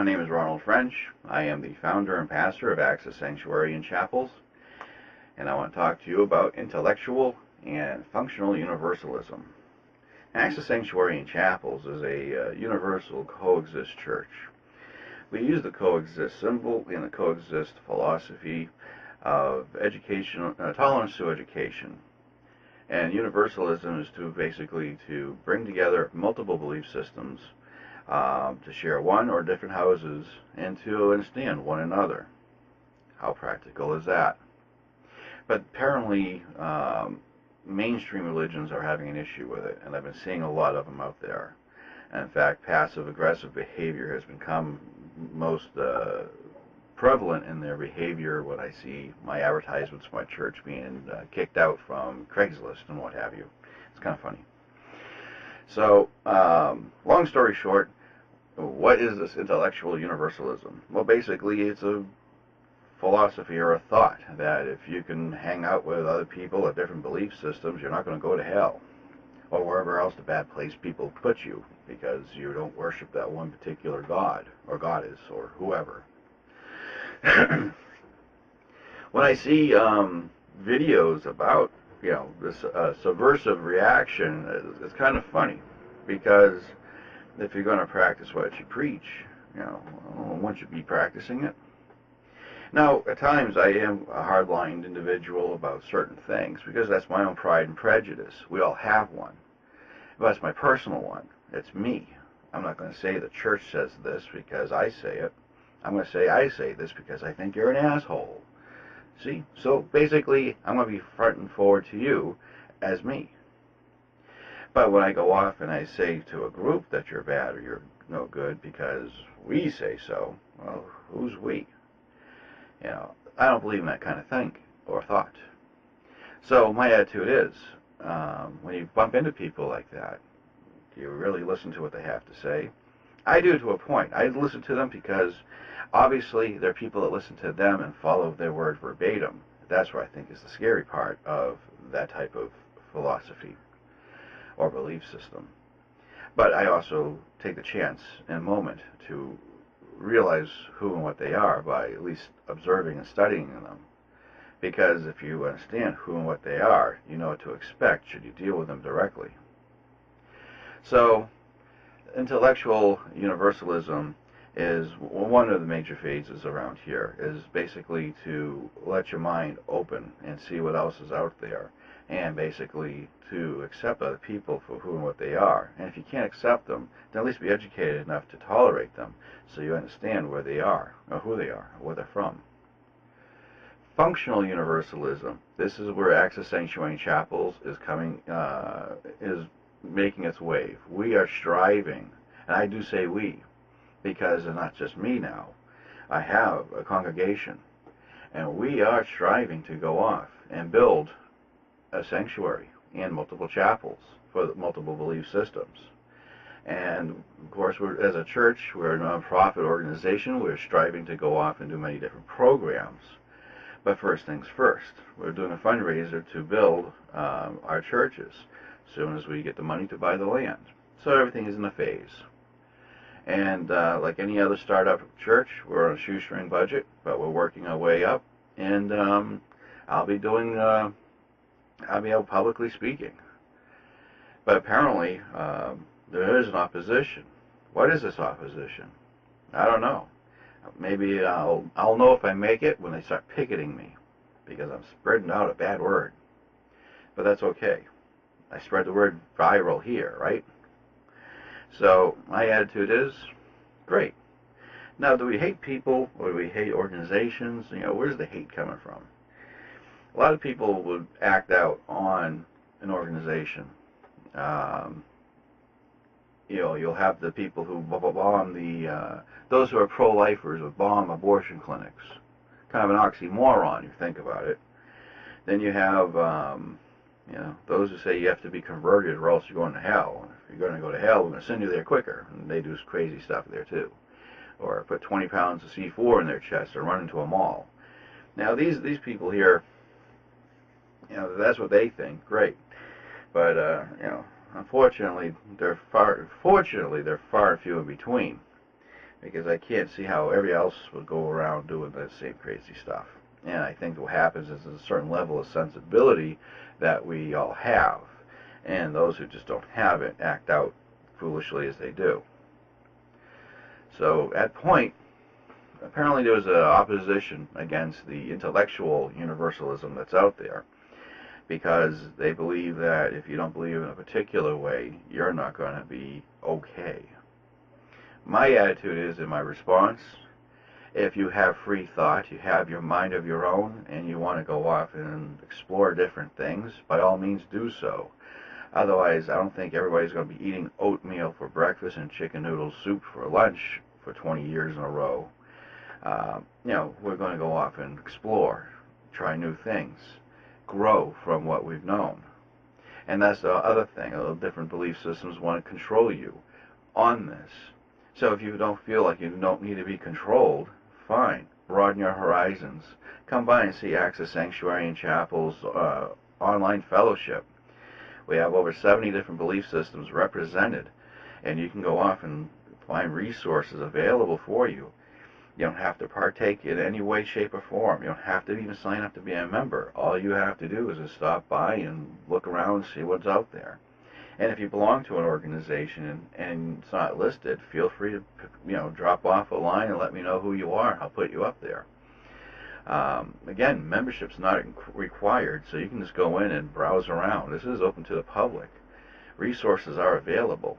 My name is Ronald French. I am the founder and pastor of Access Sanctuary and Chapels, and I want to talk to you about intellectual and functional universalism. Access Sanctuary and Chapels is a universal coexist church. We use the coexist symbol and the coexist philosophy of education, tolerance to education. And universalism is basically to bring together multiple belief systems, to share one or different houses, and to understand one another. How practical is that? But apparently, mainstream religions are having an issue with it, and I've been seeing a lot of them out there. And in fact, passive-aggressive behavior has become most prevalent in their behavior when I see my advertisements for my church being kicked out from Craigslist and what have you. It's kind of funny. So, long story short, what is this intellectual universalism? Well, basically, it's a philosophy or a thought that if you can hang out with other people of different belief systems, you're not going to go to hell or wherever else the bad place people put you because you don't worship that one particular god or goddess or whoever. When I see videos about this subversive reaction, it's kind of funny, because if you're going to practice what you preach, won't you be practicing it? Now, at times I am a hard-lined individual about certain things because that's my own pride and prejudice. We all have one. But that's my personal one. It's me. I'm not going to say the church says this because I say it. I'm going to say I say this because I think you're an asshole. See? So basically, I'm going to be front and forward to you as me. But when I go off and I say to a group that you're bad or you're no good because we say so, well, who's we? I don't believe in that kind of thing or thought. So my attitude is, when you bump into people like that, do you really listen to what they have to say? I do to a point. I listen to them because obviously there are people that listen to them and follow their word verbatim. That's what I think is the scary part of that type of philosophy or belief system. But I also take the chance in a moment to realize who and what they are by at least observing and studying them. Because if you understand who and what they are, you know what to expect should you deal with them directly. So, intellectual universalism is one of the major phases around here, is basically to let your mind open and see what else is out there, and basically to accept other people for who and what they are. And if you can't accept them, then at least be educated enough to tolerate them so you understand where they are, or who they are, or where they're from. Functional universalism. This is where Access Sanctuary and Chapels is making its wave. We are striving, and I do say we, because it's not just me now. I have a congregation, and we are striving to go off and build a sanctuary and multiple chapels for the multiple belief systems. And of course, as a church, we're a non-profit organization. We're striving to go off and do many different programs. But first things first, we're doing a fundraiser to build our churches as soon as we get the money to buy the land. So everything is in a phase. And like any other startup church, we're on a shoestring budget, but we're working our way up. And I'll be out publicly speaking. But apparently, there is an opposition. What is this opposition? I don't know. Maybe I'll know if I make it when they start picketing me, because I'm spreading out a bad word. But that's okay. I spread the word viral here, right? So my attitude is, great. Now, do we hate people or do we hate organizations? Where's the hate coming from? A lot of people would act out on an organization. You'll have the people who bomb those who are pro-lifers would bomb abortion clinics. Kind of an oxymoron, you think about it. Then you have, those who say you have to be converted or else you're going to hell. If you're going to go to hell, we're going to send you there quicker. And they do crazy stuff there too. Or put 20 pounds of C4 in their chest or run into a mall. Now these people here, that's what they think. Great. But, unfortunately, they're far and few in between. because I can't see how everybody else would go around doing the same crazy stuff. And I think what happens is there's a certain level of sensibility that we all have, and those who just don't have it act out foolishly as they do. So at point, apparently there was an opposition against the intellectual universalism that's out there, because they believe that if you don't believe in a particular way, you're not going to be okay. My attitude is, in my response, if you have free thought, you have your mind of your own, and you want to go off and explore different things, by all means do so. Otherwise, I don't think everybody's going to be eating oatmeal for breakfast and chicken noodle soup for lunch for 20 years in a row. We're going to go off and explore, try new things, grow from what we've known. And that's the other thing. Different belief systems want to control you on this. So if you don't feel like you don't need to be controlled, fine. Broaden your horizons. Come by and see Access Sanctuary and Chapel's online fellowship. We have over 70 different belief systems represented, and you can go off and find resources available for you. You don't have to partake in any way, shape, or form. You don't have to even sign up to be a member. All you have to do is just stop by and look around and see what's out there. And if you belong to an organization and it's not listed, feel free to drop off a line and let me know who you are. I'll put you up there. Again, membership's not required, so you can just go in and browse around. This is open to the public. Resources are available.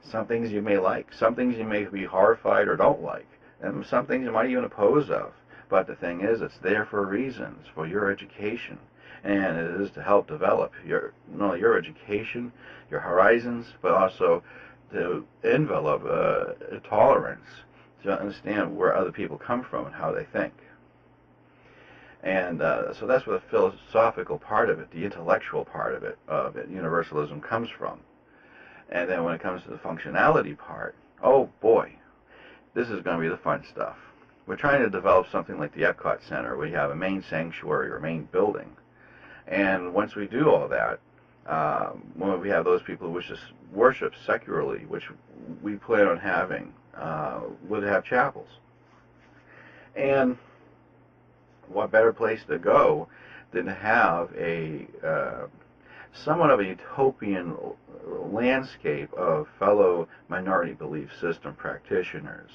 Some things you may like, some things you may be horrified or don't like, and some things you might even oppose of. But the thing is, it's there for a reason. It's for your education, and it is to help develop not only your education, your horizons, but also to envelop tolerance, to understand where other people come from and how they think. And so that's where the philosophical part of it, the intellectual part of it, universalism, comes from. And then when it comes to the functionality part, oh boy, this is going to be the fun stuff. We're trying to develop something like the Epcot Center. We have a main sanctuary or main building. And once we do all that, when we have those people who wish to worship secularly, which we plan on having, we'll have chapels. And what better place to go than to have a somewhat of a utopian landscape of fellow minority belief system practitioners.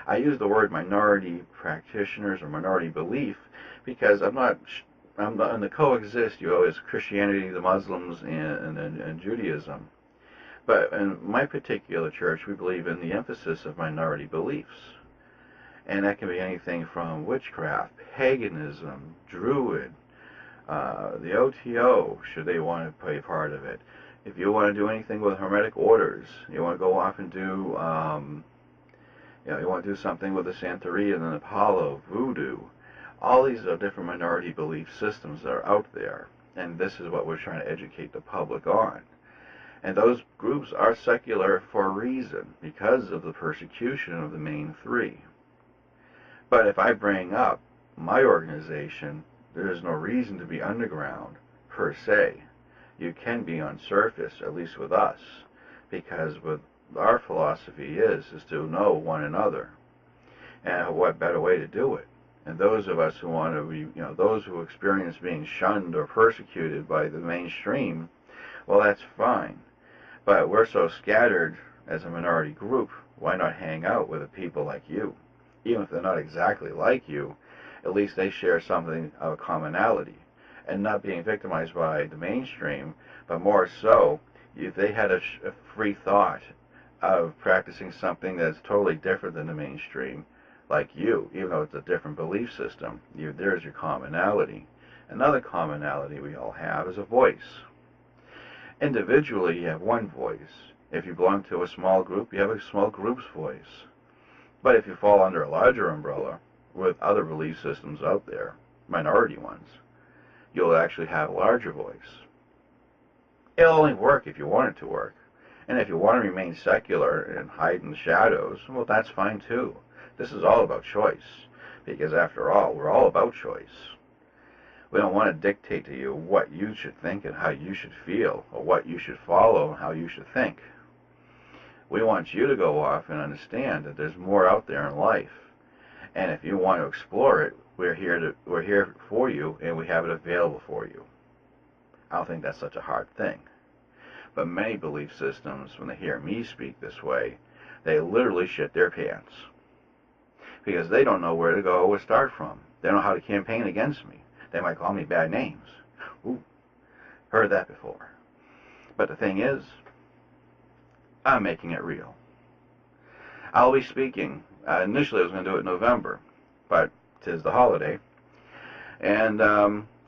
I use the word minority practitioners or minority belief because I'm in the Coexist, you always Christianity, the Muslims, and Judaism. But in my particular church, we believe in the emphasis of minority beliefs. And that can be anything from witchcraft, paganism, Druid, the OTO, should they want to play part of it. If you want to do anything with Hermetic orders, you want to go off and do, you want to do something with the Santeria and the Apollo, Voodoo. All these are different minority belief systems that are out there, and this is what we're trying to educate the public on. And those groups are secular for a reason, because of the persecution of the main three. But if I bring up my organization, there's no reason to be underground, per se. You can be on surface, at least with us, because what our philosophy is to know one another. And what better way to do it? And those of us who want to be, those who experience being shunned or persecuted by the mainstream, well, that's fine. But we're so scattered as a minority group, why not hang out with people like you? Even if they're not exactly like you, at least they share something of a commonality. And not being victimized by the mainstream, but more so, if they had a free thought of practicing something that's totally different than the mainstream, like you, even though it's a different belief system, there's your commonality. Another commonality we all have is a voice. Individually, you have one voice. If you belong to a small group, you have a small group's voice. But if you fall under a larger umbrella with other belief systems out there, minority ones, you'll actually have a larger voice. It'll only work if you want it to work. And if you want to remain secular and hide in the shadows, well, that's fine too. This is all about choice, because after all, we're all about choice. We don't want to dictate to you what you should think and how you should feel, or what you should follow and how you should think. We want you to go off and understand that there's more out there in life. And if you want to explore it, we're here for you, and we have it available for you. I don't think that's such a hard thing. But many belief systems, when they hear me speak this way, they literally shit their pants. Because they don't know where to go or start from. They don't know how to campaign against me. They might call me bad names. Ooh, heard that before. But the thing is, I'm making it real. I'll be speaking. Initially, I was going to do it in November, but 'tis the holiday. And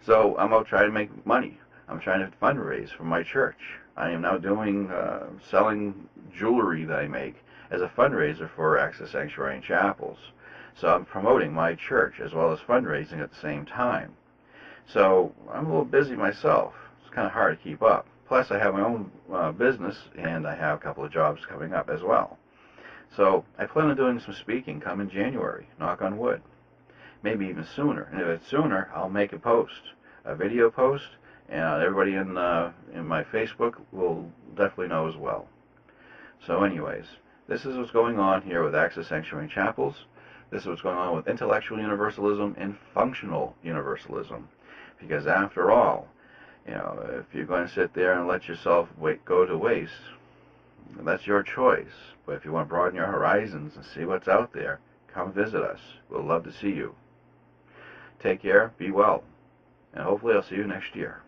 so I'm out trying to make money. I'm trying to fundraise for my church. I am now doing selling jewelry that I make as a fundraiser for Access Sanctuary and Chapels. So I'm promoting my church as well as fundraising at the same time. So I'm a little busy myself. It's kind of hard to keep up. Plus, I have my own business, and I have a couple of jobs coming up as well. So I plan on doing some speaking come in January, knock on wood. Maybe even sooner. And if it's sooner, I'll make a post, a video post, and everybody in my Facebook will definitely know as well. So anyways, this is what's going on here with Access Sanctuary and Chapels. This is what's going on with intellectual universalism and functional universalism. Because after all, if you're going to sit there and let yourself go to waste, that's your choice. But if you want to broaden your horizons and see what's out there, come visit us. We'll love to see you. Take care, be well, and hopefully I'll see you next year.